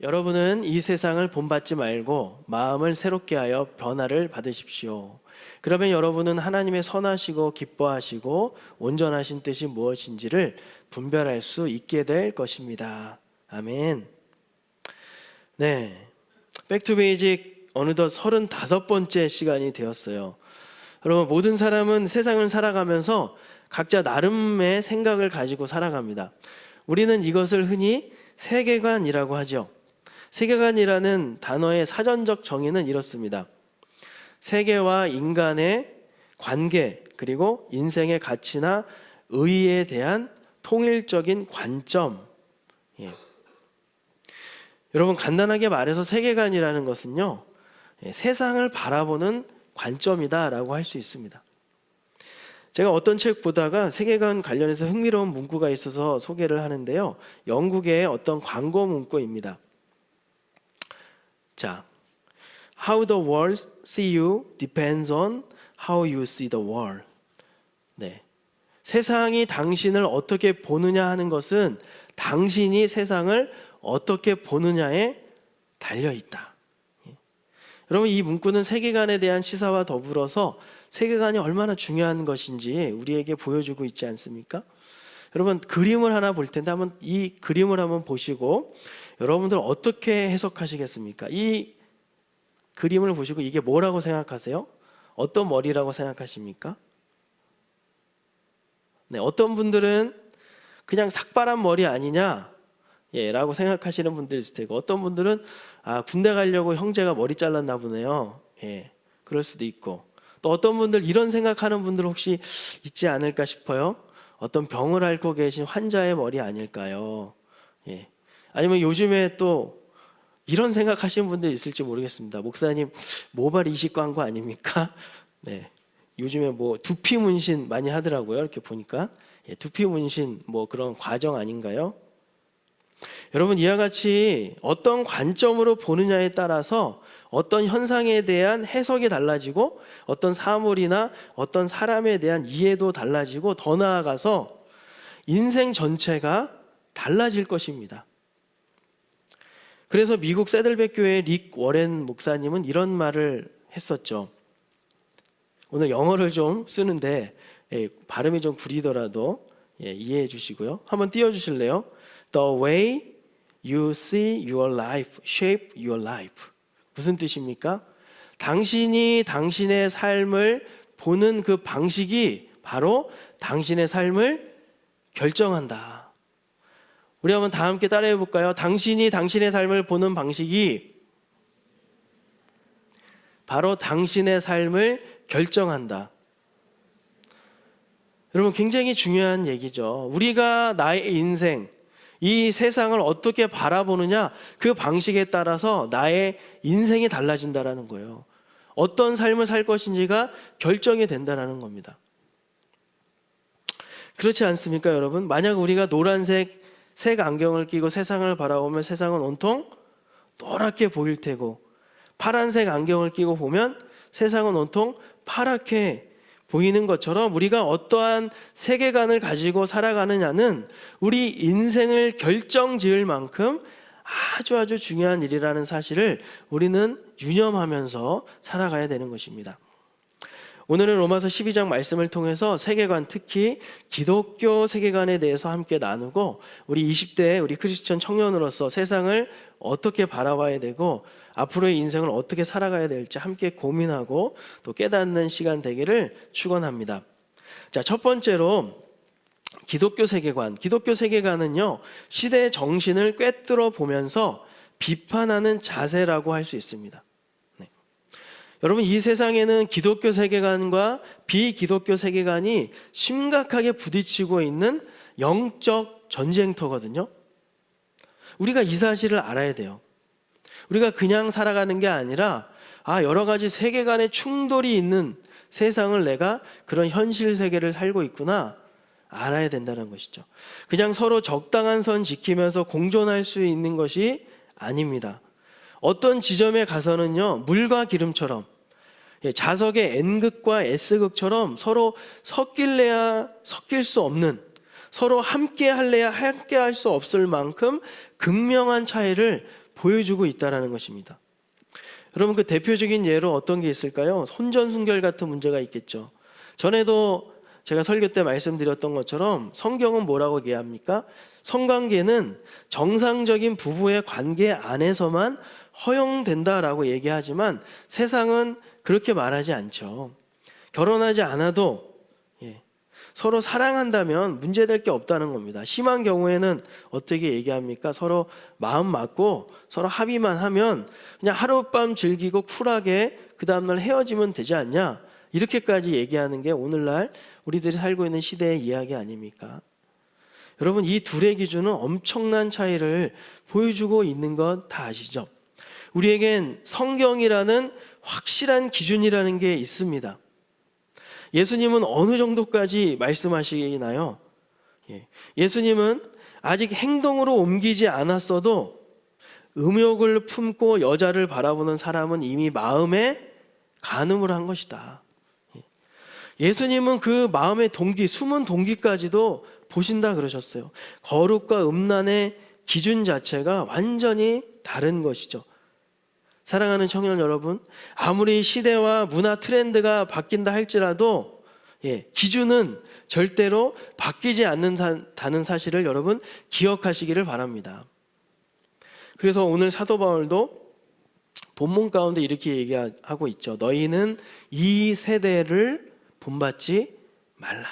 여러분은 이 세상을 본받지 말고 마음을 새롭게 하여 변화를 받으십시오. 그러면 여러분은 하나님의 선하시고 기뻐하시고 온전하신 뜻이 무엇인지를 분별할 수 있게 될 것입니다. 아멘. 네, 백투베이직 어느덧 35번째 시간이 되었어요. 여러분, 모든 사람은 세상을 살아가면서 각자 나름의 생각을 가지고 살아갑니다. 우리는 이것을 흔히 세계관이라고 하죠. 세계관이라는 단어의 사전적 정의는 이렇습니다. 세계와 인간의 관계, 그리고 인생의 가치나 의의에 대한 통일적인 관점. 여러분, 간단하게 말해서 세계관이라는 것은요, 세상을 바라보는 관점이다라고 할 수 있습니다. 제가 어떤 책 보다가 세계관 관련해서 흥미로운 문구가 있어서 소개를 하는데요, 영국의 어떤 광고 문구입니다. 자, How the world see you depends on how you see the world. 네, 세상이 당신을 어떻게 보느냐 하는 것은 당신이 세상을 어떻게 보느냐에 달려있다. 여러분, 이 문구는 세계관에 대한 시사와 더불어서 세계관이 얼마나 중요한 것인지 우리에게 보여주고 있지 않습니까? 여러분, 그림을 하나 볼 텐데 한번 이 그림을 한번 보시고 여러분들 어떻게 해석하시겠습니까? 이 그림을 보시고 이게 뭐라고 생각하세요? 어떤 머리라고 생각하십니까? 네, 어떤 분들은 그냥 삭발한 머리 아니냐? 라고 생각하시는 분들 있을 테고, 어떤 분들은 군대 가려고 형제가 머리 잘랐나 보네요. 그럴 수도 있고, 또 어떤 분들 이런 생각하는 분들 혹시 있지 않을까 싶어요. 어떤 병을 앓고 계신 환자의 머리 아닐까요? 아니면 요즘에 또 이런 생각하시는 분들 있을지 모르겠습니다. 목사님, 모발 이식 광고 아닙니까? 네, 요즘에 뭐 두피 문신 많이 하더라고요. 이렇게 보니까 두피 문신 뭐 그런 과정 아닌가요? 여러분, 이와 같이 어떤 관점으로 보느냐에 따라서 어떤 현상에 대한 해석이 달라지고 어떤 사물이나 어떤 사람에 대한 이해도 달라지고 더 나아가서 인생 전체가 달라질 것입니다. 그래서 미국 세들백 교회의 릭 워렌 목사님은 이런 말을 했었죠. 오늘 영어를 좀 쓰는데 발음이 좀 구리더라도 이해해 주시고요. 한번 띄워주실래요? The way you see your life shape your life. 무슨 뜻입니까? 당신이 당신의 삶을 보는 그 방식이 바로 당신의 삶을 결정한다. 우리 한번 다 함께 따라해 볼까요? 당신이 당신의 삶을 보는 방식이 바로 당신의 삶을 결정한다. 여러분, 굉장히 중요한 얘기죠. 우리가 나의 인생, 이 세상을 어떻게 바라보느냐, 그 방식에 따라서 나의 인생이 달라진다라는 거예요. 어떤 삶을 살 것인지가 결정이 된다는 겁니다. 그렇지 않습니까, 여러분? 만약 우리가 노란색 색 안경을 끼고 세상을 바라보면 세상은 온통 노랗게 보일 테고, 파란색 안경을 끼고 보면 세상은 온통 파랗게 보이는 것처럼 우리가 어떠한 세계관을 가지고 살아가느냐는 우리 인생을 결정지을 만큼 아주 중요한 일이라는 사실을 우리는 유념하면서 살아가야 되는 것입니다. 오늘은 로마서 12장 말씀을 통해서 세계관, 특히 기독교 세계관에 대해서 함께 나누고, 우리 20대 우리 크리스천 청년으로서 세상을 어떻게 바라봐야 되고 앞으로의 인생을 어떻게 살아가야 될지 함께 고민하고 또 깨닫는 시간 되기를 축원합니다. 자, 첫 번째로 기독교 세계관. 기독교 세계관은요, 시대의 정신을 꿰뚫어 보면서 비판하는 자세라고 할 수 있습니다. 여러분, 이 세상에는 기독교 세계관과 비기독교 세계관이 심각하게 부딪히고 있는 영적 전쟁터거든요. 우리가 이 사실을 알아야 돼요. 우리가 그냥 살아가는 게 아니라 여러 가지 세계관의 충돌이 있는 세상을 내가 그런 현실 세계를 살고 있구나 알아야 된다는 것이죠. 그냥 서로 적당한 선 지키면서 공존할 수 있는 것이 아닙니다. 어떤 지점에 가서는요, 물과 기름처럼 자석의 N극과 S극처럼 서로 섞일래야 섞일 수 없는, 서로 함께 할래야 함께 할 수 없을 만큼 극명한 차이를 보여주고 있다는 것입니다. 여러분, 그 대표적인 예로 어떤 게 있을까요? 혼전순결 같은 문제가 있겠죠. 전에도 제가 설교 때 말씀드렸던 것처럼 성경은 뭐라고 얘기합니까? 성관계는 정상적인 부부의 관계 안에서만 허용된다라고 얘기하지만 세상은 그렇게 말하지 않죠. 결혼하지 않아도 서로 사랑한다면 문제될 게 없다는 겁니다. 심한 경우에는 어떻게 얘기합니까? 서로 마음 맞고 서로 합의만 하면 그냥 하룻밤 즐기고 쿨하게 그 다음날 헤어지면 되지 않냐? 이렇게까지 얘기하는 게 오늘날 우리들이 살고 있는 시대의 이야기 아닙니까? 여러분, 이 둘의 기준은 엄청난 차이를 보여주고 있는 건 다 아시죠? 우리에겐 성경이라는 확실한 기준이라는 게 있습니다. 예수님은 어느 정도까지 말씀하시나요? 예수님은 아직 행동으로 옮기지 않았어도 음욕을 품고 여자를 바라보는 사람은 이미 마음에 간음을 한 것이다. 예수님은 그 마음의 동기, 숨은 동기까지도 보신다 그러셨어요. 거룩과 음란의 기준 자체가 완전히 다른 것이죠. 사랑하는 청년 여러분, 아무리 시대와 문화 트렌드가 바뀐다 할지라도 기준은 절대로 바뀌지 않는다는 사실을 여러분 기억하시기를 바랍니다. 그래서 오늘 사도 바울도 본문 가운데 이렇게 얘기하고 있죠. 너희는 이 세대를 본받지 말라.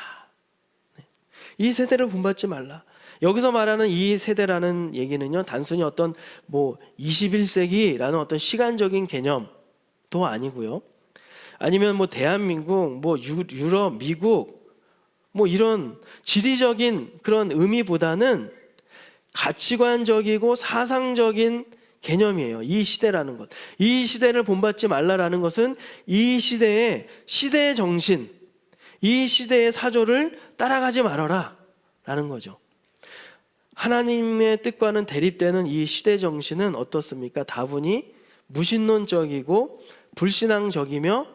이 세대를 본받지 말라. 여기서 말하는 이 세대라는 얘기는요, 단순히 어떤 21세기라는 어떤 시간적인 개념도 아니고요. 아니면 대한민국, 유럽, 미국, 이런 지리적인 그런 의미보다는 가치관적이고 사상적인 개념이에요. 이 시대라는 것. 이 시대를 본받지 말라라는 것은 이 시대의 정신, 이 시대의 사조를 따라가지 말아라 라는 거죠. 하나님의 뜻과는 대립되는 이 시대 정신은 어떻습니까? 다분히 무신론적이고 불신앙적이며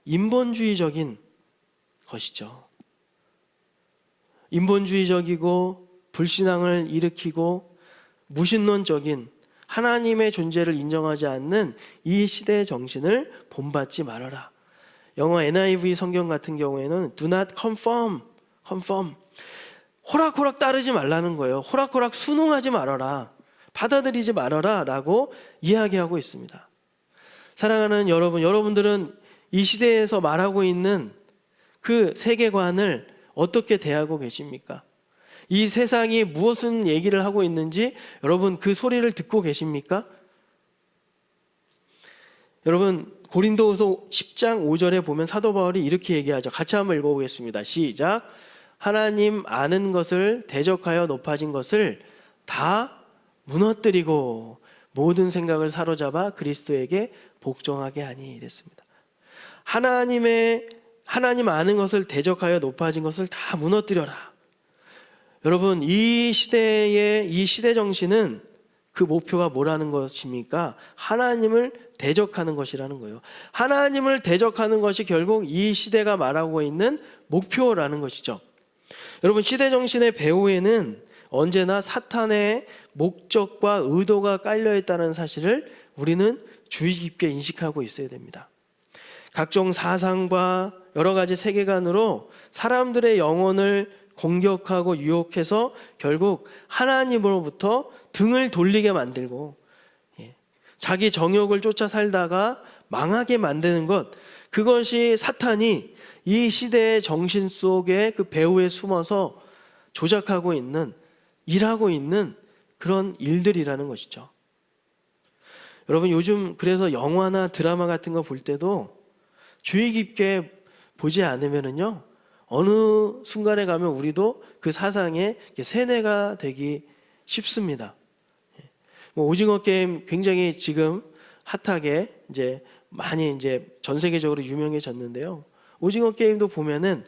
인본주의적인 것이죠. 인본주의적이고 불신앙을 일으키고 무신론적인 하나님의 존재를 인정하지 않는 이 시대의 정신을 본받지 말아라. 영어 NIV 성경 같은 경우에는 do not conform. 호락호락 따르지 말라는 거예요. 호락호락 순응하지 말아라. 받아들이지 말아라 라고 이야기하고 있습니다. 사랑하는 여러분, 여러분들은 이 시대에서 말하고 있는 그 세계관을 어떻게 대하고 계십니까? 이 세상이 무엇은 얘기를 하고 있는지 여러분 그 소리를 듣고 계십니까? 여러분, 고린도후서 10장 5절에 보면 사도 바울이 이렇게 얘기하죠. 같이 한번 읽어보겠습니다. 시작. 하나님 아는 것을 대적하여 높아진 것을 다 무너뜨리고 모든 생각을 사로잡아 그리스도에게 복종하게 하니 이랬습니다. 하나님 아는 것을 대적하여 높아진 것을 다 무너뜨려라. 여러분, 이 시대 정신은 그 목표가 뭐라는 것입니까? 하나님을 대적하는 것이라는 거예요. 하나님을 대적하는 것이 결국 이 시대가 말하고 있는 목표라는 것이죠. 여러분, 시대 정신의 배후에는 언제나 사탄의 목적과 의도가 깔려 있다는 사실을 우리는 주의 깊게 인식하고 있어야 됩니다. 각종 사상과 여러 가지 세계관으로 사람들의 영혼을 공격하고 유혹해서 결국 하나님으로부터 등을 돌리게 만들고 자기 정욕을 쫓아 살다가 망하게 만드는 것, 그것이 사탄이 이 시대의 정신 속에 그 배후에 숨어서 조작하고 있는, 일하고 있는 그런 일들이라는 것이죠. 여러분, 요즘 그래서 영화나 드라마 같은 거 볼 때도 주의 깊게 보지 않으면은요, 어느 순간에 가면 우리도 그 사상에 세뇌가 되기 쉽습니다. 오징어 게임 굉장히 지금 핫하게 많이 전 세계적으로 유명해졌는데요. 오징어 게임도 보면은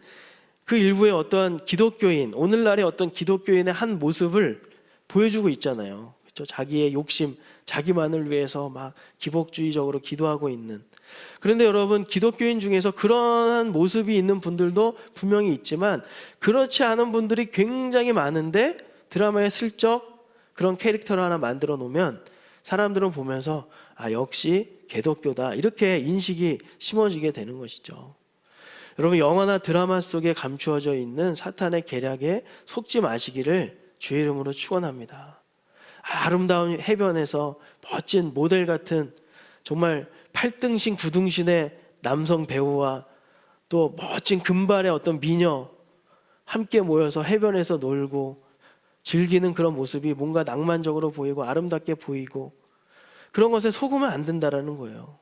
그 일부의 어떤 기독교인, 오늘날의 어떤 기독교인의 한 모습을 보여주고 있잖아요. 그렇죠? 자기의 욕심, 자기만을 위해서 막 기복주의적으로 기도하고 있는. 그런데 여러분, 기독교인 중에서 그러한 모습이 있는 분들도 분명히 있지만 그렇지 않은 분들이 굉장히 많은데 드라마에 슬쩍 그런 캐릭터를 하나 만들어 놓으면 사람들은 보면서 역시 기독교다 이렇게 인식이 심어지게 되는 것이죠. 여러분, 영화나 드라마 속에 감추어져 있는 사탄의 계략에 속지 마시기를 주의 이름으로 축원합니다. 아름다운 해변에서 멋진 모델 같은 정말 8등신 9등신의 남성 배우와 또 멋진 금발의 어떤 미녀 함께 모여서 해변에서 놀고 즐기는 그런 모습이 뭔가 낭만적으로 보이고 아름답게 보이고 그런 것에 속으면 안 된다라는 거예요.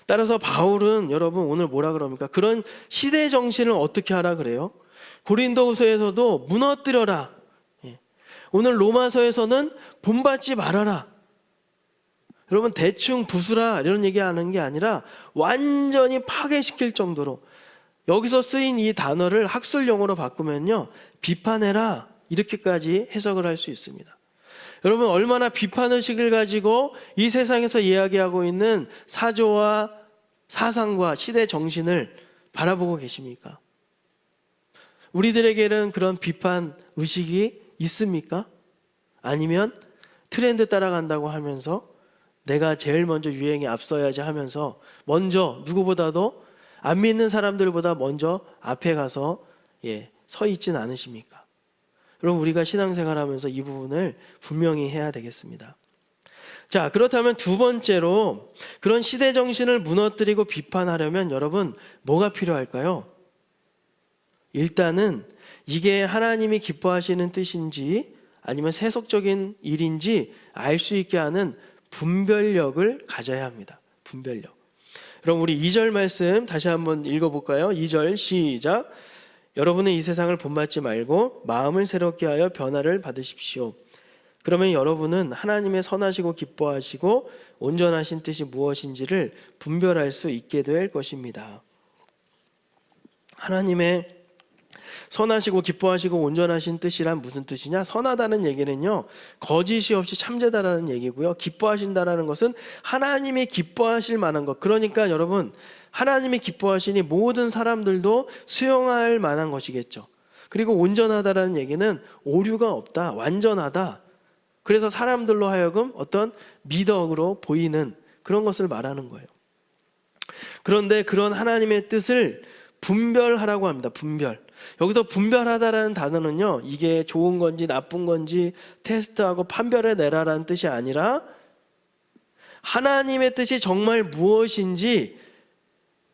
따라서 바울은 여러분 오늘 뭐라 그럽니까? 그런 시대 정신을 어떻게 하라 그래요? 고린도후서에서도 무너뜨려라. 오늘 로마서에서는 본받지 말아라. 여러분, 대충 부수라 이런 얘기하는 게 아니라 완전히 파괴시킬 정도로, 여기서 쓰인 이 단어를 학술용어로 바꾸면요, 비판해라 이렇게까지 해석을 할 수 있습니다. 여러분, 얼마나 비판의식을 가지고 이 세상에서 이야기하고 있는 사조와 사상과 시대 정신을 바라보고 계십니까? 우리들에게는 그런 비판 의식이 있습니까? 아니면 트렌드 따라간다고 하면서 내가 제일 먼저 유행에 앞서야지 하면서 먼저 누구보다도 안 믿는 사람들보다 먼저 앞에 가서 서 있진 않으십니까? 그럼 우리가 신앙생활하면서 이 부분을 분명히 해야 되겠습니다. 자, 그렇다면 두 번째로 그런 시대 정신을 무너뜨리고 비판하려면 여러분 뭐가 필요할까요? 일단은 이게 하나님이 기뻐하시는 뜻인지 아니면 세속적인 일인지 알 수 있게 하는 분별력을 가져야 합니다. 분별력. 그럼 우리 2절 말씀 다시 한번 읽어볼까요? 2절 시작. 여러분은 이 세상을 본받지 말고 마음을 새롭게 하여 변화를 받으십시오. 그러면 여러분은 하나님의 선하시고 기뻐하시고 온전하신 뜻이 무엇인지를 분별할 수 있게 될 것입니다. 하나님의 선하시고 기뻐하시고 온전하신 뜻이란 무슨 뜻이냐? 선하다는 얘기는요, 거짓이 없이 참되다라는 얘기고요. 기뻐하신다라는 것은 하나님이 기뻐하실 만한 것. 그러니까 여러분, 하나님이 기뻐하시니 모든 사람들도 수용할 만한 것이겠죠. 그리고 온전하다라는 얘기는 오류가 없다, 완전하다. 그래서 사람들로 하여금 어떤 미덕으로 보이는 그런 것을 말하는 거예요. 그런데 그런 하나님의 뜻을 분별하라고 합니다. 분별. 여기서 분별하다라는 단어는요, 이게 좋은 건지 나쁜 건지 테스트하고 판별해내라라는 뜻이 아니라 하나님의 뜻이 정말 무엇인지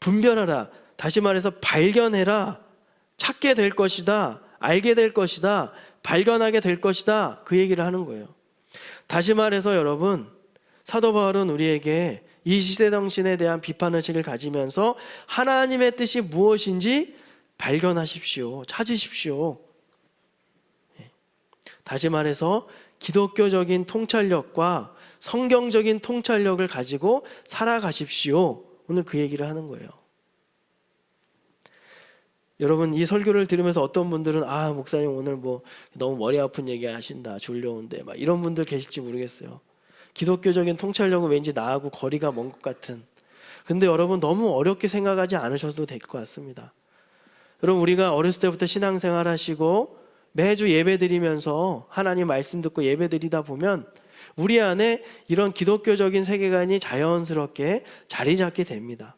분별하라. 다시 말해서 발견해라. 찾게 될 것이다. 알게 될 것이다. 발견하게 될 것이다. 그 얘기를 하는 거예요. 다시 말해서 여러분, 사도 바울은 우리에게 이 시대 정신에 대한 비판의식을 가지면서 하나님의 뜻이 무엇인지 발견하십시오. 찾으십시오. 다시 말해서 기독교적인 통찰력과 성경적인 통찰력을 가지고 살아가십시오. 오늘 그 얘기를 하는 거예요. 여러분, 이 설교를 들으면서 어떤 분들은 목사님 오늘 너무 머리 아픈 얘기 하신다, 졸려온데 막 이런 분들 계실지 모르겠어요. 기독교적인 통찰력은 왠지 나하고 거리가 먼 것 같은. 근데 여러분, 너무 어렵게 생각하지 않으셔도 될 것 같습니다. 여러분, 우리가 어렸을 때부터 신앙생활 하시고 매주 예배 드리면서 하나님 말씀 듣고 예배 드리다 보면 우리 안에 이런 기독교적인 세계관이 자연스럽게 자리 잡게 됩니다.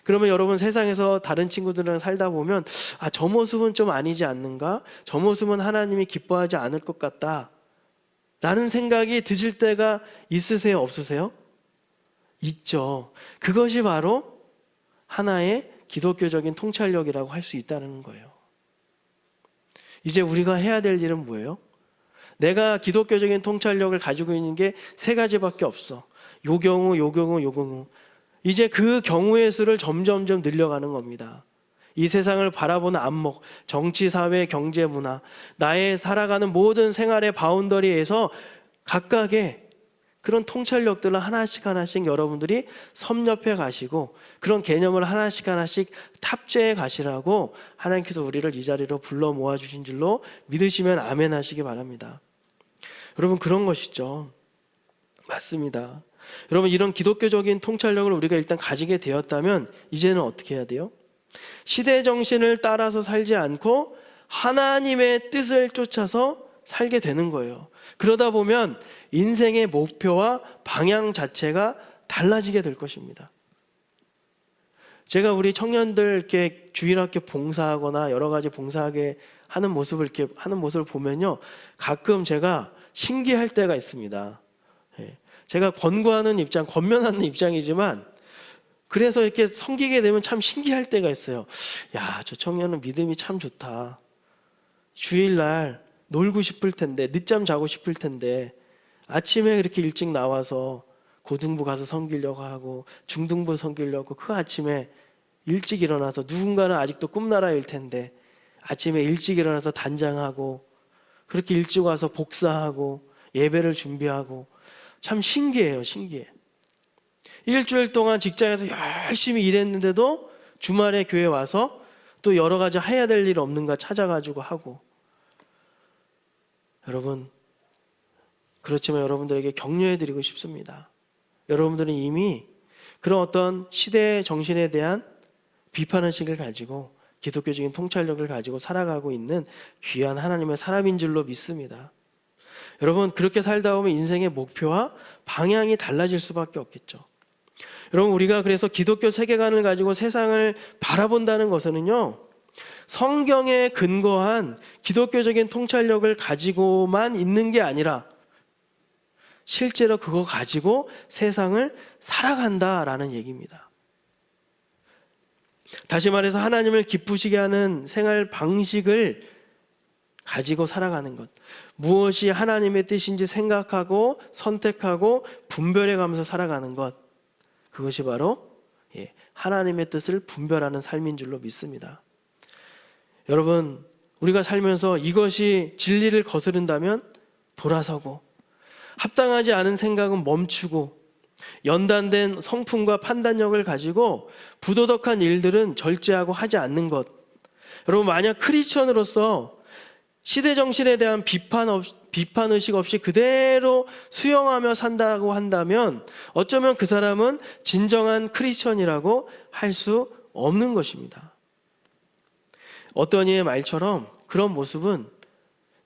그러면 여러분, 세상에서 다른 친구들이랑 살다 보면 저 모습은 좀 아니지 않는가? 저 모습은 하나님이 기뻐하지 않을 것 같다 라는 생각이 드실 때가 있으세요? 없으세요? 있죠. 그것이 바로 하나의 기독교적인 통찰력이라고 할 수 있다는 거예요. 이제 우리가 해야 될 일은 뭐예요? 내가 기독교적인 통찰력을 가지고 있는 게 세 가지밖에 없어. 요 경우, 요 경우, 요 경우. 이제 그 경우의 수를 점점점 늘려가는 겁니다. 이 세상을 바라보는 안목, 정치, 사회, 경제, 문화, 나의 살아가는 모든 생활의 바운더리에서 각각의 그런 통찰력들을 하나씩 하나씩 여러분들이 섭렵해 가시고 그런 개념을 하나씩 하나씩 탑재해 가시라고 하나님께서 우리를 이 자리로 불러 모아주신 줄로 믿으시면 아멘 하시기 바랍니다. 여러분, 그런 것이죠. 맞습니다. 여러분, 이런 기독교적인 통찰력을 우리가 일단 가지게 되었다면 이제는 어떻게 해야 돼요? 시대 정신을 따라서 살지 않고 하나님의 뜻을 쫓아서 살게 되는 거예요. 그러다 보면 인생의 목표와 방향 자체가 달라지게 될 것입니다. 제가 우리 청년들 이렇게 주일학교 봉사하거나 여러 가지 봉사하게 하는 모습을 이렇게 하는 모습을 보면요, 가끔 제가 신기할 때가 있습니다. 제가 권고하는 입장, 권면하는 입장이지만 그래서 이렇게 섬기게 되면 참 신기할 때가 있어요. 야, 저 청년은 믿음이 참 좋다. 주일날 놀고 싶을 텐데, 늦잠 자고 싶을 텐데 아침에 그렇게 일찍 나와서 고등부 가서 섬기려고 하고 중등부 섬기려고 그 아침에 일찍 일어나서, 누군가는 아직도 꿈나라일 텐데 아침에 일찍 일어나서 단장하고 그렇게 일찍 와서 복사하고 예배를 준비하고, 참 신기해요. 신기해. 일주일 동안 직장에서 열심히 일했는데도 주말에 교회 와서 또 여러 가지 해야 될 일 없는가 찾아가지고 하고. 여러분, 그렇지만 여러분들에게 격려해드리고 싶습니다. 여러분들은 이미 그런 어떤 시대의 정신에 대한 비판의식을 가지고 기독교적인 통찰력을 가지고 살아가고 있는 귀한 하나님의 사람인 줄로 믿습니다. 여러분, 그렇게 살다 보면 인생의 목표와 방향이 달라질 수밖에 없겠죠. 여러분, 우리가 그래서 기독교 세계관을 가지고 세상을 바라본다는 것은요, 성경에 근거한 기독교적인 통찰력을 가지고만 있는 게 아니라 실제로 그거 가지고 세상을 살아간다라는 얘기입니다. 다시 말해서 하나님을 기쁘시게 하는 생활 방식을 가지고 살아가는 것, 무엇이 하나님의 뜻인지 생각하고 선택하고 분별해 가면서 살아가는 것, 그것이 바로 하나님의 뜻을 분별하는 삶인 줄로 믿습니다. 여러분, 우리가 살면서 이것이 진리를 거스른다면 돌아서고, 합당하지 않은 생각은 멈추고, 연단된 성품과 판단력을 가지고 부도덕한 일들은 절제하고 하지 않는 것. 여러분, 만약 크리스천으로서 시대 정신에 대한 비판의식 없이 그대로 수용하며 산다고 한다면 어쩌면 그 사람은 진정한 크리스천이라고 할 수 없는 것입니다. 어떤 이의 말처럼 그런 모습은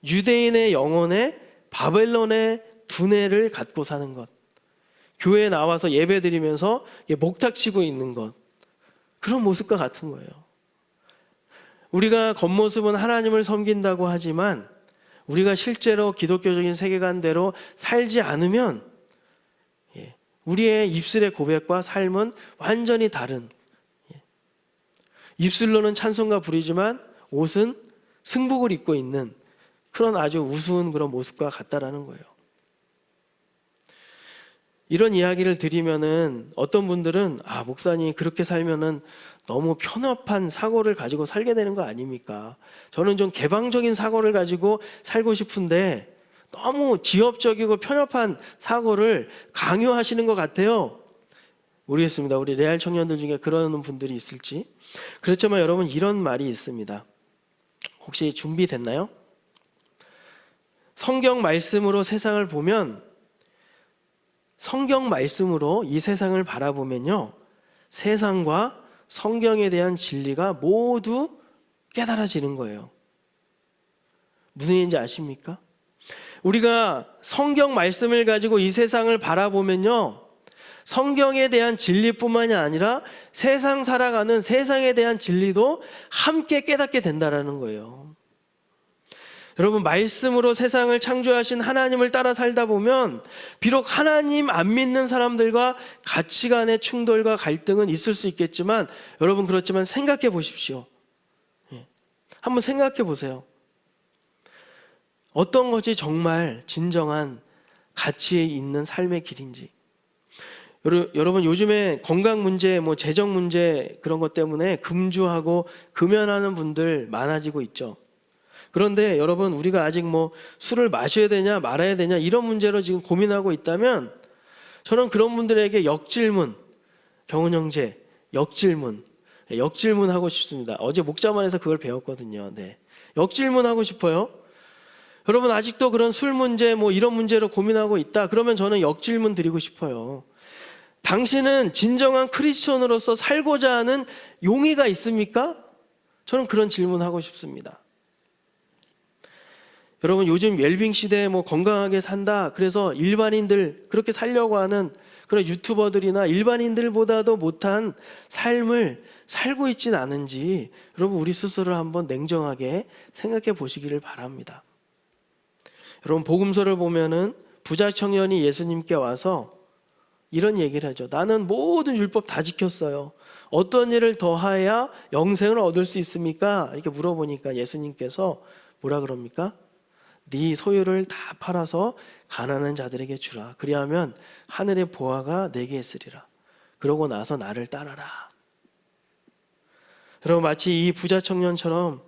유대인의 영혼에 바벨론의 두뇌를 갖고 사는 것, 교회에 나와서 예배 드리면서 목탁 치고 있는 것, 그런 모습과 같은 거예요. 우리가 겉모습은 하나님을 섬긴다고 하지만 우리가 실제로 기독교적인 세계관대로 살지 않으면 우리의 입술의 고백과 삶은 완전히 다른, 입술로는 찬송가 부리지만 옷은 승복을 입고 있는 그런 아주 우스운 그런 모습과 같다라는 거예요. 이런 이야기를 드리면은 어떤 분들은 목사님 그렇게 살면은 너무 편협한 사고를 가지고 살게 되는 거 아닙니까? 저는 좀 개방적인 사고를 가지고 살고 싶은데 너무 지엽적이고 편협한 사고를 강요하시는 것 같아요. 모르겠습니다. 우리 레알 청년들 중에 그러는 분들이 있을지. 그렇지만 여러분, 이런 말이 있습니다. 혹시 준비됐나요? 성경 말씀으로 세상을 보면, 성경 말씀으로 이 세상을 바라보면요, 세상과 성경에 대한 진리가 모두 깨달아지는 거예요. 무슨 얘기인지 아십니까? 우리가 성경 말씀을 가지고 이 세상을 바라보면요, 성경에 대한 진리뿐만이 아니라 세상 살아가는 세상에 대한 진리도 함께 깨닫게 된다는 거예요. 여러분, 말씀으로 세상을 창조하신 하나님을 따라 살다 보면 비록 하나님 안 믿는 사람들과 가치관의 충돌과 갈등은 있을 수 있겠지만, 여러분, 그렇지만 생각해 보십시오. 한번 생각해 보세요. 어떤 것이 정말 진정한 가치에 있는 삶의 길인지. 여러분, 요즘에 건강 문제, 재정 문제 그런 것 때문에 금주하고 금연하는 분들 많아지고 있죠. 그런데 여러분, 우리가 아직 술을 마셔야 되냐 말아야 되냐 이런 문제로 지금 고민하고 있다면, 저는 그런 분들에게 역질문, 경훈 형제, 역질문 하고 싶습니다. 어제 목자만에서 그걸 배웠거든요. 역질문 하고 싶어요. 여러분, 아직도 그런 술 문제 이런 문제로 고민하고 있다 그러면 저는 역질문 드리고 싶어요. 당신은 진정한 크리스천으로서 살고자 하는 용의가 있습니까? 저는 그런 질문하고 싶습니다. 여러분 요즘 웰빙 시대에 뭐 건강하게 산다 그래서 일반인들 그렇게 살려고 하는 그런 유튜버들이나 일반인들보다도 못한 삶을 살고 있진 않은지 여러분 우리 스스로를 한번 냉정하게 생각해 보시기를 바랍니다. 여러분 복음서를 보면은 부자 청년이 예수님께 와서 이런 얘기를 하죠. 나는 모든 율법 다 지켰어요. 어떤 일을 더하여야 영생을 얻을 수 있습니까? 이렇게 물어보니까 예수님께서 뭐라 그럽니까? 네 소유를 다 팔아서 가난한 자들에게 주라. 그리하면 하늘의 보화가 내게 있으리라. 그러고 나서 나를 따라라. 여러분 마치 이 부자 청년처럼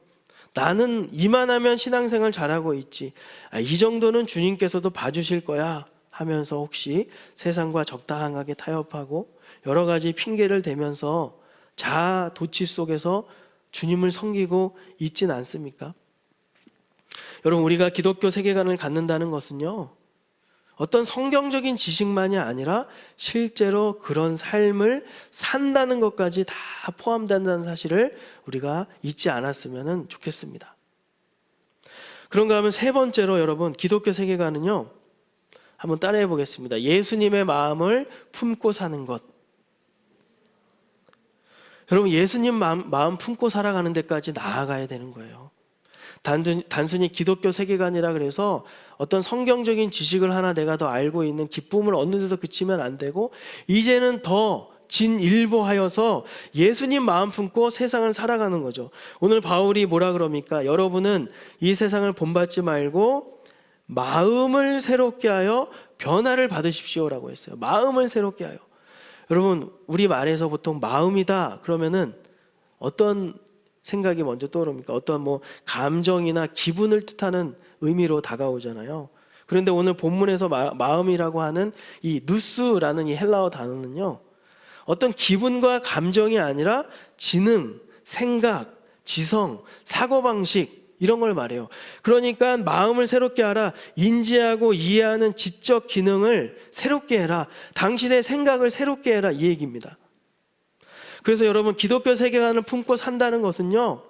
나는 이만하면 신앙생활 잘하고 있지. 이 정도는 주님께서도 봐주실 거야 하면서 혹시 세상과 적당하게 타협하고 여러 가지 핑계를 대면서 자아 도취 속에서 주님을 섬기고 있진 않습니까? 여러분 우리가 기독교 세계관을 갖는다는 것은요 어떤 성경적인 지식만이 아니라 실제로 그런 삶을 산다는 것까지 다 포함된다는 사실을 우리가 잊지 않았으면 좋겠습니다. 그런가 하면 세 번째로 여러분 기독교 세계관은요 한번 따라해 보겠습니다. 예수님의 마음을 품고 사는 것. 여러분 예수님 마음 품고 살아가는 데까지 나아가야 되는 거예요. 단순히 기독교 세계관이라 그래서 어떤 성경적인 지식을 하나 내가 더 알고 있는 기쁨을 얻는 데서 그치면 안 되고 이제는 더 진일보하여서 예수님 마음 품고 세상을 살아가는 거죠. 오늘 바울이 뭐라 그럽니까? 여러분은 이 세상을 본받지 말고 마음을 새롭게 하여 변화를 받으십시오라고 했어요. 마음을 새롭게 하여. 여러분 우리 말에서 보통 마음이다 그러면은 어떤 생각이 먼저 떠오릅니까? 어떤 뭐 감정이나 기분을 뜻하는 의미로 다가오잖아요. 그런데 오늘 본문에서 마음이라고 하는 이 누스라는 이 헬라어 단어는요 어떤 기분과 감정이 아니라 지능, 생각, 지성, 사고방식 이런 걸 말해요. 그러니까 마음을 새롭게 하라. 인지하고 이해하는 지적 기능을 새롭게 해라. 당신의 생각을 새롭게 해라 이 얘기입니다. 그래서 여러분 기독교 세계관을 품고 산다는 것은요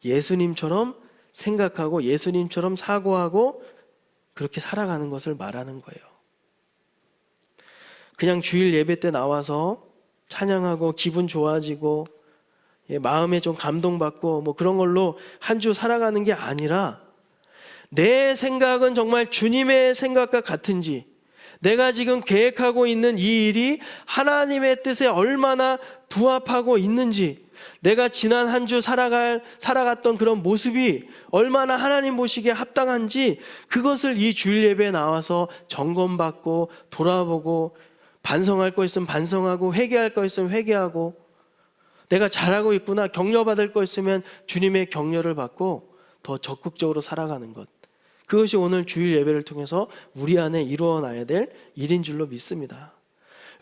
예수님처럼 생각하고 예수님처럼 사고하고 그렇게 살아가는 것을 말하는 거예요. 그냥 주일 예배 때 나와서 찬양하고 기분 좋아지고 마음에 좀 감동받고 뭐 그런 걸로 한 주 살아가는 게 아니라 내 생각은 정말 주님의 생각과 같은지 내가 지금 계획하고 있는 이 일이 하나님의 뜻에 얼마나 부합하고 있는지 내가 지난 한 주 살아갔던 그런 모습이 얼마나 하나님 보시기에 합당한지 그것을 이 주일 예배에 나와서 점검받고 돌아보고 반성할 거 있으면 반성하고 회개할 거 있으면 회개하고 내가 잘하고 있구나 격려받을 거 있으면 주님의 격려를 받고 더 적극적으로 살아가는 것 그것이 오늘 주일 예배를 통해서 우리 안에 이루어나야 될 일인 줄로 믿습니다.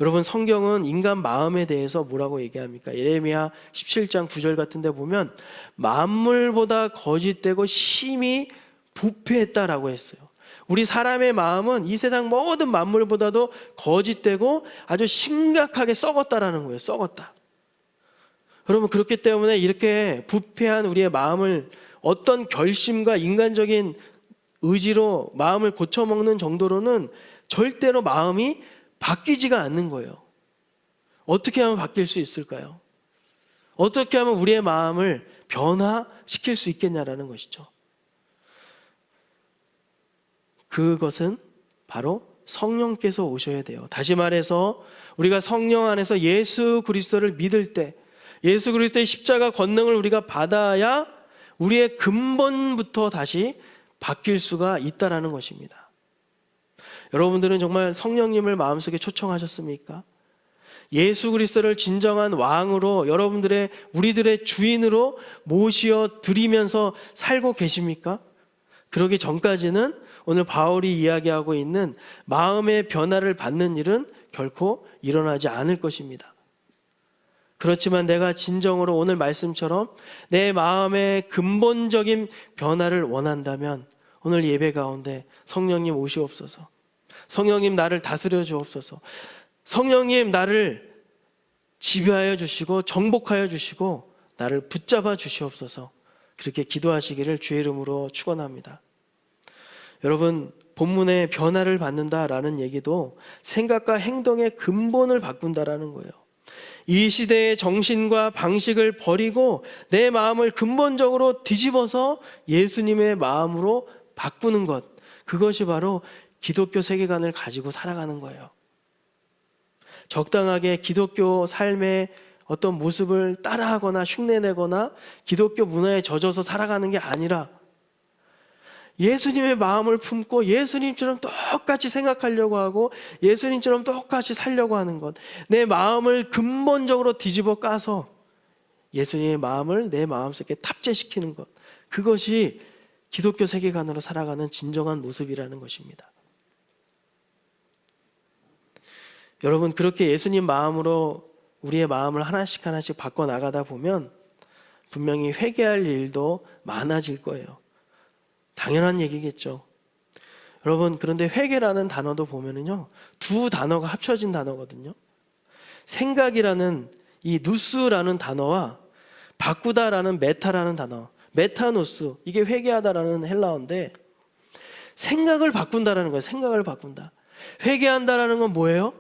여러분 성경은 인간 마음에 대해서 뭐라고 얘기합니까? 예레미야 17장 9절 같은 데 보면 만물보다 거짓되고 심히 부패했다라고 했어요. 우리 사람의 마음은 이 세상 모든 만물보다도 거짓되고 아주 심각하게 썩었다라는 거예요. 썩었다. 여러분 그렇기 때문에 이렇게 부패한 우리의 마음을 어떤 결심과 인간적인 의지로 마음을 고쳐먹는 정도로는 절대로 마음이 바뀌지가 않는 거예요. 어떻게 하면 바뀔 수 있을까요? 어떻게 하면 우리의 마음을 변화시킬 수 있겠냐라는 것이죠. 그것은 바로 성령께서 오셔야 돼요. 다시 말해서 우리가 성령 안에서 예수 그리스도를 믿을 때 예수 그리스도의 십자가 권능을 우리가 받아야 우리의 근본부터 다시 바뀔 수가 있다라는 것입니다. 여러분들은 정말 성령님을 마음속에 초청하셨습니까? 예수 그리스도를 진정한 왕으로 우리들의 주인으로 모시어 드리면서 살고 계십니까? 그러기 전까지는 오늘 바울이 이야기하고 있는 마음의 변화를 받는 일은 결코 일어나지 않을 것입니다. 그렇지만 내가 진정으로 오늘 말씀처럼 내 마음의 근본적인 변화를 원한다면 오늘 예배 가운데 성령님 오시옵소서. 성령님 나를 다스려 주옵소서. 성령님 나를 지배하여 주시고 정복하여 주시고 나를 붙잡아 주시옵소서. 그렇게 기도하시기를 주의 이름으로 축원합니다. 여러분, 본문의 변화를 받는다라는 얘기도 생각과 행동의 근본을 바꾼다라는 거예요. 이 시대의 정신과 방식을 버리고 내 마음을 근본적으로 뒤집어서 예수님의 마음으로 바꾸는 것, 그것이 바로 기독교 세계관을 가지고 살아가는 거예요. 적당하게 기독교 삶의 어떤 모습을 따라하거나 흉내내거나 기독교 문화에 젖어서 살아가는 게 아니라 예수님의 마음을 품고 예수님처럼 똑같이 생각하려고 하고 예수님처럼 똑같이 살려고 하는 것, 내 마음을 근본적으로 뒤집어 까서 예수님의 마음을 내 마음속에 탑재시키는 것, 그것이 기독교 세계관으로 살아가는 진정한 모습이라는 것입니다. 여러분, 그렇게 예수님 마음으로 우리의 마음을 하나씩 하나씩 바꿔나가다 보면 분명히 회개할 일도 많아질 거예요. 당연한 얘기겠죠. 여러분, 그런데 회개라는 단어도 보면은요, 두 단어가 합쳐진 단어거든요. 생각이라는 이 누스라는 단어와 바꾸다라는 메타라는 단어, 메타누스, 이게 회개하다라는 헬라어인데 생각을 바꾼다라는 거예요. 생각을 바꾼다. 회개한다라는 건 뭐예요?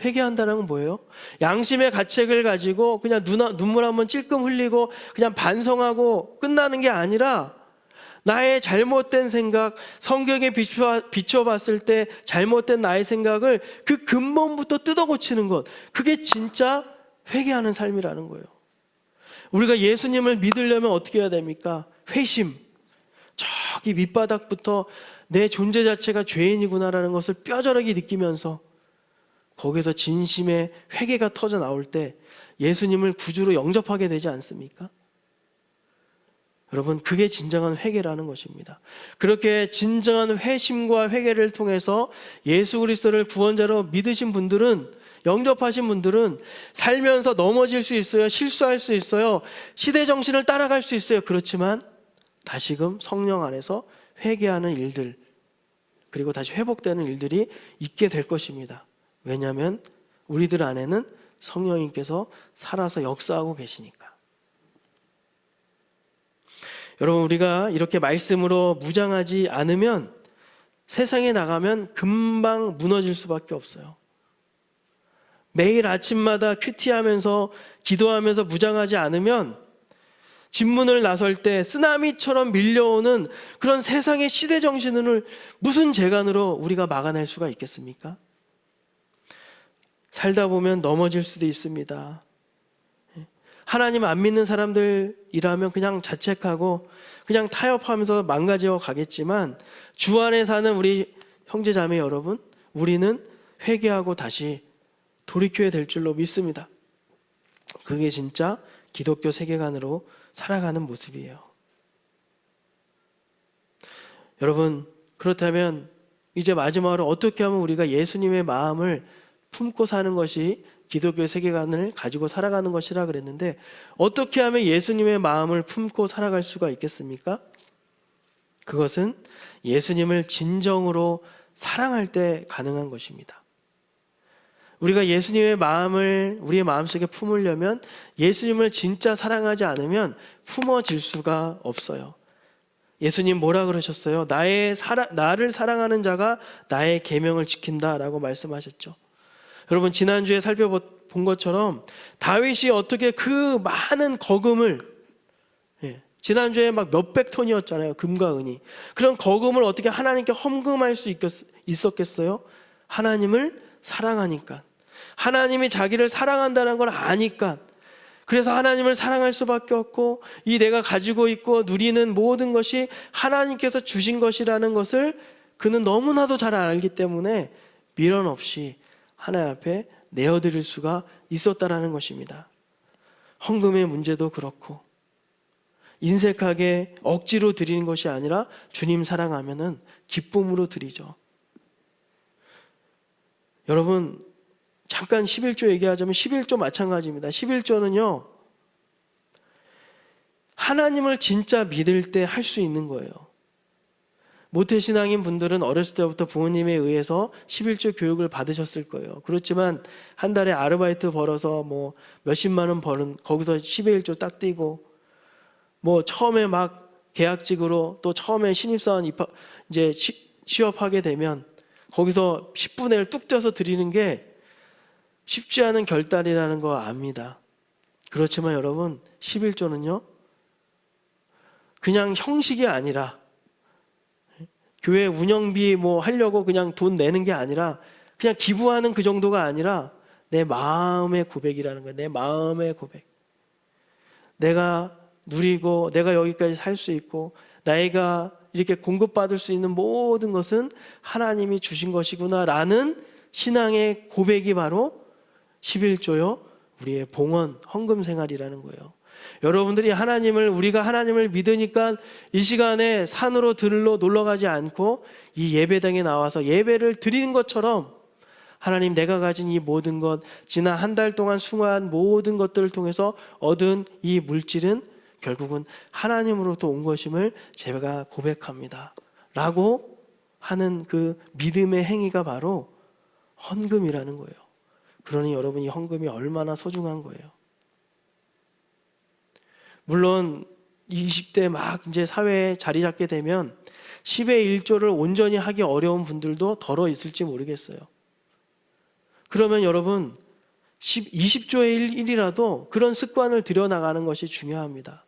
회개한다는 건 뭐예요? 양심의 가책을 가지고 그냥 눈물 한번 찔끔 흘리고 그냥 반성하고 끝나는 게 아니라 나의 잘못된 생각, 성경에 비춰봤을 때 잘못된 나의 생각을 그 근본부터 뜯어고치는 것, 그게 진짜 회개하는 삶이라는 거예요. 우리가 예수님을 믿으려면 어떻게 해야 됩니까? 회심, 저기 밑바닥부터 내 존재 자체가 죄인이구나라는 것을 뼈저리게 느끼면서 거기서 진심의 회개가 터져 나올 때 예수님을 구주로 영접하게 되지 않습니까? 여러분, 그게 진정한 회개라는 것입니다. 그렇게 진정한 회심과 회개를 통해서 예수 그리스도를 구원자로 믿으신 분들은, 영접하신 분들은 살면서 넘어질 수 있어요. 실수할 수 있어요. 시대 정신을 따라갈 수 있어요. 그렇지만 다시금 성령 안에서 회개하는 일들, 그리고 다시 회복되는 일들이 있게 될 것입니다. 왜냐하면 우리들 안에는 성령님께서 살아서 역사하고 계시니까. 여러분, 우리가 이렇게 말씀으로 무장하지 않으면 세상에 나가면 금방 무너질 수밖에 없어요. 매일 아침마다 큐티하면서 기도하면서 무장하지 않으면 진문을 나설 때 쓰나미처럼 밀려오는 그런 세상의 시대 정신을 무슨 재간으로 우리가 막아낼 수가 있겠습니까? 살다 보면 넘어질 수도 있습니다. 하나님 안 믿는 사람들이라면 그냥 자책하고 그냥 타협하면서 망가져 가겠지만 주 안에 사는 우리 형제 자매 여러분, 우리는 회개하고 다시 돌이켜야 될 줄로 믿습니다. 그게 진짜 기독교 세계관으로 살아가는 모습이에요. 여러분, 그렇다면 이제 마지막으로 어떻게 하면 우리가 예수님의 마음을 품고 사는 것이 기독교 세계관을 가지고 살아가는 것이라 그랬는데, 어떻게 하면 예수님의 마음을 품고 살아갈 수가 있겠습니까? 그것은 예수님을 진정으로 사랑할 때 가능한 것입니다. 우리가 예수님의 마음을 우리의 마음속에 품으려면 예수님을 진짜 사랑하지 않으면 품어질 수가 없어요. 예수님 뭐라 그러셨어요? 나를 사랑하는 자가 나의 계명을 지킨다라고 말씀하셨죠. 여러분, 지난주에 살펴본 것처럼 다윗이 어떻게 그 많은 거금을, 지난주에 막 몇백 톤이었잖아요, 금과 은이. 그런 거금을 어떻게 하나님께 헌금할 수 있었겠어요? 하나님을 사랑하니까, 하나님이 자기를 사랑한다는 걸 아니까, 그래서 하나님을 사랑할 수밖에 없고, 이 내가 가지고 있고 누리는 모든 것이 하나님께서 주신 것이라는 것을 그는 너무나도 잘 알기 때문에 미련 없이 하나님 앞에 내어드릴 수가 있었다라는 것입니다. 헌금의 문제도 그렇고 인색하게 억지로 드리는 것이 아니라 주님 사랑하면은 기쁨으로 드리죠. 여러분, 잠깐 11조 얘기하자면 11조 마찬가지입니다. 11조는요, 하나님을 진짜 믿을 때 할 수 있는 거예요. 모태신앙인 분들은 어렸을 때부터 부모님에 의해서 11조 교육을 받으셨을 거예요. 그렇지만 한 달에 아르바이트 벌어서 뭐 몇십만 원 버는, 거기서 11조 딱 띄고, 뭐 처음에 막 계약직으로, 또 처음에 신입사원 입학, 이제 취업하게 되면 거기서 10분의 1 뚝 떼서 드리는 게 쉽지 않은 결단이라는 거 압니다. 그렇지만 여러분, 11조는요, 그냥 형식이 아니라 교회 운영비 뭐 하려고 그냥 돈 내는 게 아니라 그냥 기부하는 그 정도가 아니라 내 마음의 고백이라는 거예요. 내 마음의 고백. 내가 누리고 내가 여기까지 살 수 있고 나이가 이렇게 공급받을 수 있는 모든 것은 하나님이 주신 것이구나라는 신앙의 고백이 바로 11조요, 우리의 봉헌, 헌금 생활이라는 거예요. 여러분들이 우리가 하나님을 믿으니까 이 시간에 산으로 들로 놀러 가지 않고 이 예배당에 나와서 예배를 드리는 것처럼 하나님, 내가 가진 이 모든 것, 지난 한 달 동안 수고한 모든 것들을 통해서 얻은 이 물질은 결국은 하나님으로부터 온 것임을 제가 고백합니다 라고 하는 그 믿음의 행위가 바로 헌금이라는 거예요. 그러니 여러분, 이 헌금이 얼마나 소중한 거예요. 물론 20대 막 이제 사회에 자리 잡게 되면 10의 1조를 온전히 하기 어려운 분들도 덜어 있을지 모르겠어요. 그러면 여러분, 20조의 1이라도 그런 습관을 들여나가는 것이 중요합니다.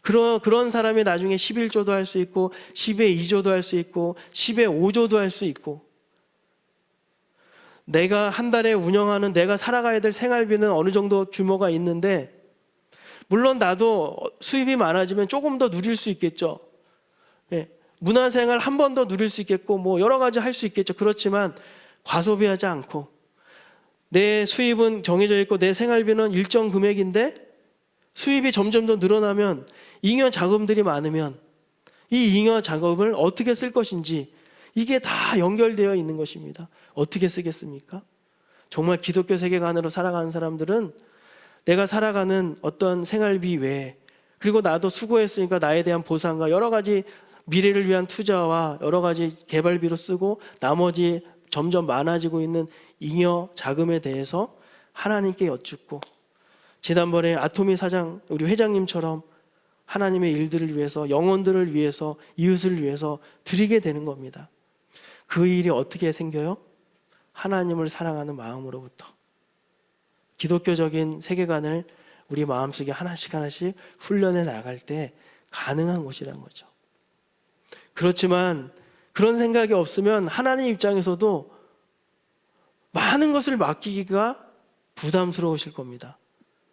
그런 사람이 나중에 11조도 할 수 있고 10의 2조도 할 수 있고 10의 5조도 할 수 있고, 내가 한 달에 운영하는 내가 살아가야 될 생활비는 어느 정도 규모가 있는데, 물론 나도 수입이 많아지면 조금 더 누릴 수 있겠죠. 문화생활 한 번 더 누릴 수 있겠고 뭐 여러 가지 할 수 있겠죠. 그렇지만 과소비하지 않고 내 수입은 정해져 있고 내 생활비는 일정 금액인데 수입이 점점 더 늘어나면 잉여 자금들이 많으면 이 잉여 자금을 어떻게 쓸 것인지, 이게 다 연결되어 있는 것입니다. 어떻게 쓰겠습니까? 정말 기독교 세계관으로 살아가는 사람들은 내가 살아가는 어떤 생활비 외에, 그리고 나도 수고했으니까 나에 대한 보상과 여러 가지 미래를 위한 투자와 여러 가지 개발비로 쓰고 나머지 점점 많아지고 있는 잉여 자금에 대해서 하나님께 여쭙고, 지난번에 아토미 사장 우리 회장님처럼 하나님의 일들을 위해서, 영혼들을 위해서, 이웃을 위해서 드리게 되는 겁니다. 그 일이 어떻게 생겨요? 하나님을 사랑하는 마음으로부터. 기독교적인 세계관을 우리 마음속에 하나씩 훈련해 나갈 때 가능한 것이란 거죠. 그렇지만 그런 생각이 없으면 하나님 입장에서도 많은 것을 맡기기가 부담스러우실 겁니다.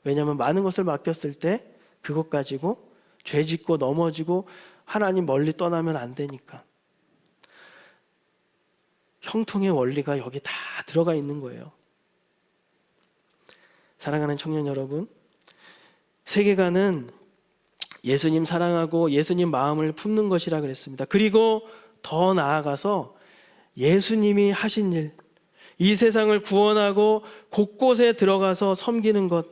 왜냐하면 많은 것을 맡겼을 때 그것 가지고 죄 짓고 넘어지고 하나님 멀리 떠나면 안 되니까. 형통의 원리가 여기 다 들어가 있는 거예요. 사랑하는 청년 여러분, 세계관은 예수님 사랑하고 예수님 마음을 품는 것이라 그랬습니다. 그리고 더 나아가서 예수님이 하신 일, 이 세상을 구원하고 곳곳에 들어가서 섬기는 것,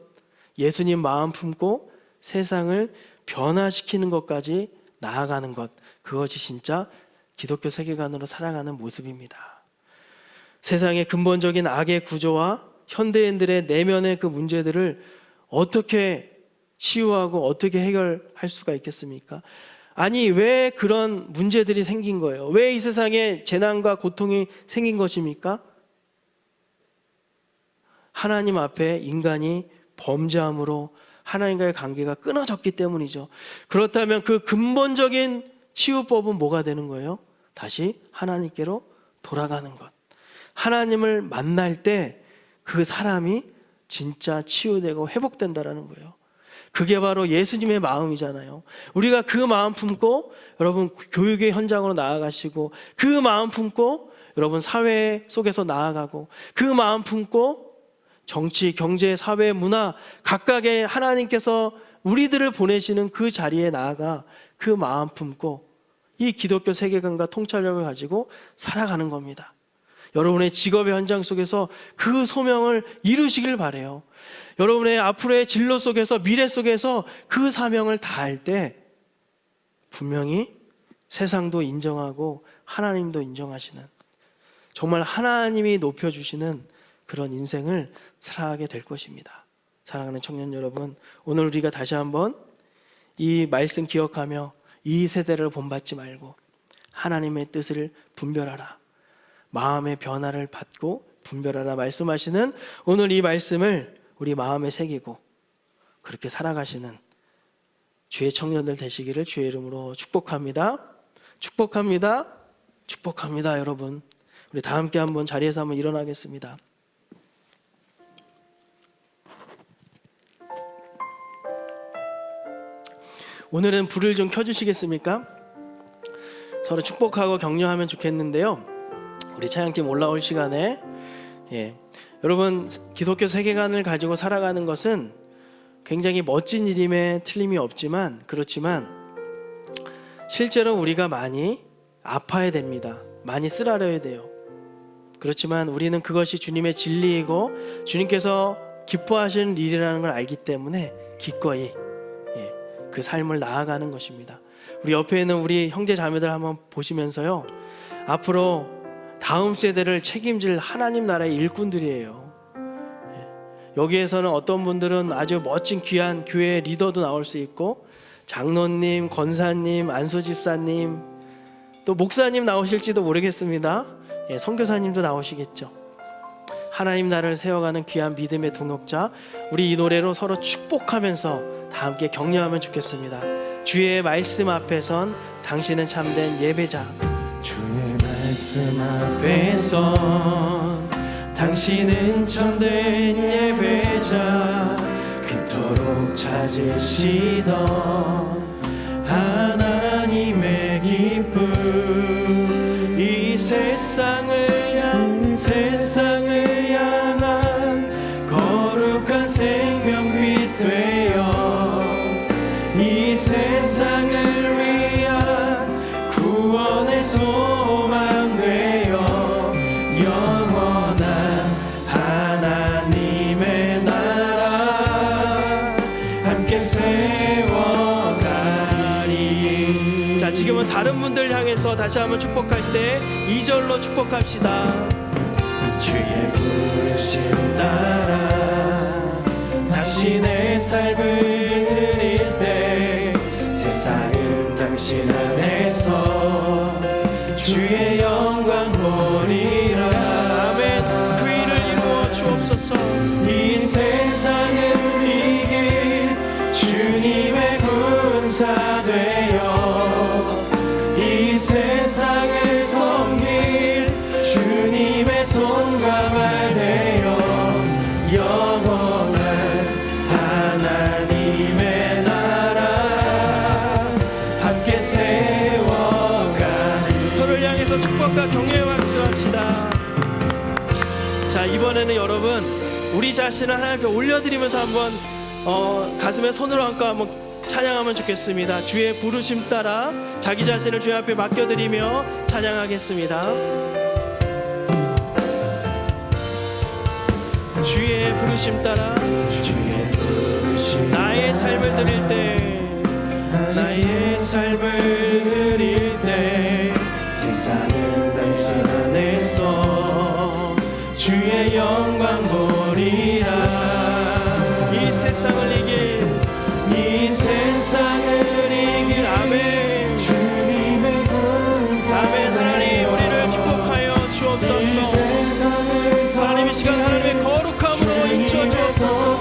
예수님 마음 품고 세상을 변화시키는 것까지 나아가는 것, 그것이 진짜 기독교 세계관으로 살아가는 모습입니다. 세상의 근본적인 악의 구조와 현대인들의 내면의 그 문제들을 어떻게 치유하고 어떻게 해결할 수가 있겠습니까? 아니, 왜 그런 문제들이 생긴 거예요? 왜 이 세상에 재난과 고통이 생긴 것입니까? 하나님 앞에 인간이 범죄함으로 하나님과의 관계가 끊어졌기 때문이죠. 그렇다면 그 근본적인 치유법은 뭐가 되는 거예요? 다시 하나님께로 돌아가는 것. 하나님을 만날 때 그 사람이 진짜 치유되고 회복된다라는 거예요. 그게 바로 예수님의 마음이잖아요. 우리가 그 마음 품고 여러분 교육의 현장으로 나아가시고, 그 마음 품고 여러분 사회 속에서 나아가고, 그 마음 품고 정치, 경제, 사회, 문화 각각의 하나님께서 우리들을 보내시는 그 자리에 나아가 그 마음 품고 이 기독교 세계관과 통찰력을 가지고 살아가는 겁니다. 여러분의 직업의 현장 속에서 그 소명을 이루시길 바라요. 여러분의 앞으로의 진로 속에서, 미래 속에서 그 사명을 다할 때 분명히 세상도 인정하고 하나님도 인정하시는, 정말 하나님이 높여주시는 그런 인생을 살아가게 될 것입니다. 사랑하는 청년 여러분, 오늘 우리가 다시 한번 이 말씀 기억하며 이 세대를 본받지 말고 하나님의 뜻을 분별하라. 마음의 변화를 받고 분별하라 말씀하시는 오늘 이 말씀을 우리 마음에 새기고 그렇게 살아가시는 주의 청년들 되시기를 주의 이름으로 축복합니다. 축복합니다. 축복합니다. 여러분, 우리 다 함께 한번 자리에서 한번 일어나겠습니다. 오늘은 불을 좀 켜주시겠습니까? 서로 축복하고 격려하면 좋겠는데요. 우리 찬양팀 올라올 시간에 여러분, 기독교 세계관을 가지고 살아가는 것은 굉장히 멋진 일임에 틀림이 없지만, 그렇지만 실제로 우리가 많이 아파야 됩니다. 많이 쓰라려야 돼요. 그렇지만 우리는 그것이 주님의 진리이고 주님께서 기뻐하시는 일이라는 걸 알기 때문에 기꺼이 그 삶을 나아가는 것입니다. 우리 옆에 있는 우리 형제 자매들 한번 보시면서요, 앞으로 다음 세대를 책임질 하나님 나라의 일꾼들이에요. 여기에서는 어떤 분들은 아주 멋진 귀한 교회 리더도 나올 수 있고, 장로님, 권사님, 안수집사님, 또 목사님 나오실지도 모르겠습니다. 선교사님도 나오시겠죠. 하나님 나라를 세워가는 귀한 믿음의 동역자, 우리 이 노래로 서로 축복하면서 다 함께 격려하면 좋겠습니다. 주의 말씀 앞에선 당신은 참된 예배자. 주의 말씀 앞에선 당신은 참된 예배자. 그토록 찾으시던 하나님의 기쁨, 이 세상을 향한 거룩한 생명빛 되어 이 세상을 위한 구원의 소망 되어 영원한 하나님의 나라 함께 세워가리. 자, 지금은 다른 분들 향해서 다시 한번 축복할 때 2절로 축복합시다. 주의 부르심 따라 당신의 삶을 드릴 때 세상은 당신 안에서 주의 영광 보리라. 아멘. 그 일을 이루어 주옵소서. 이 세상을 이길 주님의 군사 되어 이 세상을 섬길 주님의 손과 말 되어 영원한 하나님의 나라 함께 세워가. 서로를 향해서 축복과 격려의 박수합시다. 자, 이번에는 여러분, 우리 자신을 하나님께 올려드리면서 한번 가슴에 손을 얹고 한번 찬양하면 좋겠습니다. 주의 부르심 따라 자기 자신을 주의 앞에 맡겨드리며 찬양하겠습니다. 주의 부르심 따라 주의 부르심 나의 삶을 드릴 때 나의 삶을 드릴 때 세상은 당신 안에서 주의 영광 보리라. 이 세상을 이길 이 세상을 이길 아멘. 주님의 군사 아멘. 하나님, 우리를 축복하여 주옵소서. 하나님, 이 시간 하나님의 거룩함으로 인쳐 주옵소서.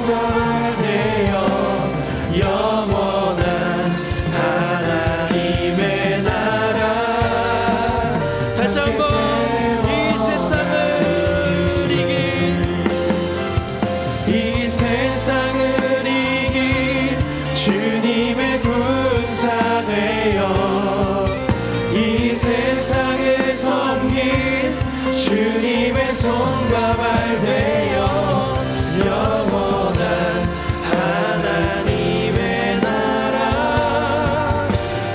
영원한 하나님의 나라 다시 한번 이 세상을 이길 이 세상을 이길 주님의 군사 되어 이 세상을 섬길 주님의 손과 발 되어 영원한 하나님의 나라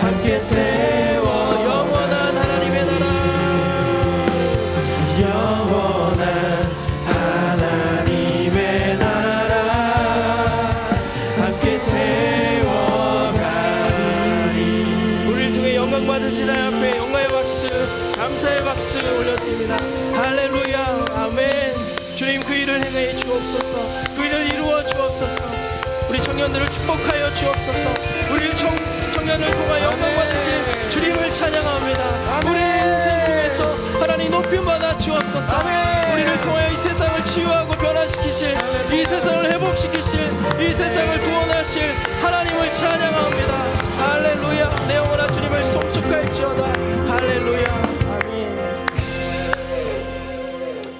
함께 세워. 영원한 하나님의 나라 영원한 하나님의 나라 함께 세워가리. 우리를 통해 영광 받으신 하나님 앞에 영광의 박수, 감사의 박수 올려드립니다. 할렐루야. 아멘. 주님, 그 일을 행해 주옵소서. 그 일을 이루어 주옵소서. 우리 청년들을 축복하여 주옵소서. 우리 청년을 통하여 영광 받으신 주님을 찬양합니다. 우리 인생 중에서 하나님 높임 받아 주옵소서. 우리를 통하여 이 세상을 치유하고 변화시키실, 이 세상을 회복시키실, 이 세상을 구원하실 하나님을 찬양합니다. 할렐루야. 내 영혼아 주님을 송축할지어다. 할렐루야. 아멘.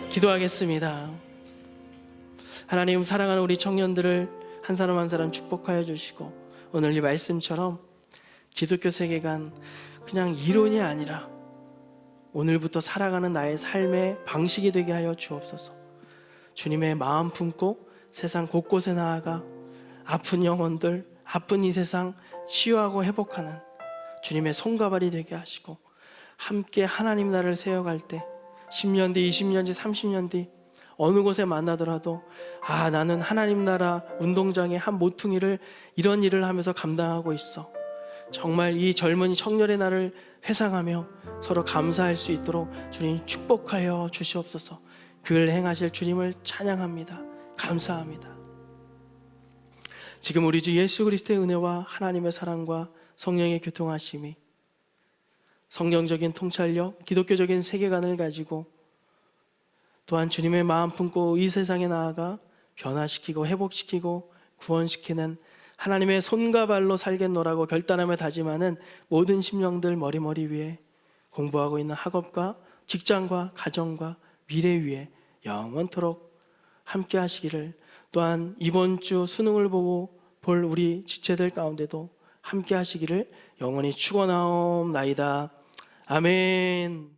기도하겠습니다. 하나님, 사랑하는 우리 청년들을 한 사람 한 사람 축복하여 주시고, 오늘 이 말씀처럼 기독교 세계관 그냥 이론이 아니라 오늘부터 살아가는 나의 삶의 방식이 되게 하여 주옵소서. 주님의 마음 품고 세상 곳곳에 나아가 아픈 영혼들, 아픈 이 세상 치유하고 회복하는 주님의 손가발이 되게 하시고, 함께 하나님 나라를 세워갈 때 10년 뒤, 20년 뒤, 30년 뒤 어느 곳에 만나더라도 나는 하나님 나라 운동장의 한 모퉁이를 이런 일을 하면서 감당하고 있어. 정말 이 젊은 청년의 날을 회상하며 서로 감사할 수 있도록 주님 축복하여 주시옵소서. 그를 행하실 주님을 찬양합니다. 감사합니다. 지금 우리 주 예수 그리스도의 은혜와 하나님의 사랑과 성령의 교통하심이, 성경적인 통찰력, 기독교적인 세계관을 가지고 또한 주님의 마음 품고 이 세상에 나아가 변화시키고 회복시키고 구원시키는 하나님의 손과 발로 살겠노라고 결단하며 다짐하는 모든 심령들 머리 위에, 공부하고 있는 학업과 직장과 가정과 미래 위에 영원토록 함께 하시기를, 또한 이번 주 수능을 보고 볼 우리 지체들 가운데도 함께 하시기를 영원히 축원하옵나이다. 아멘.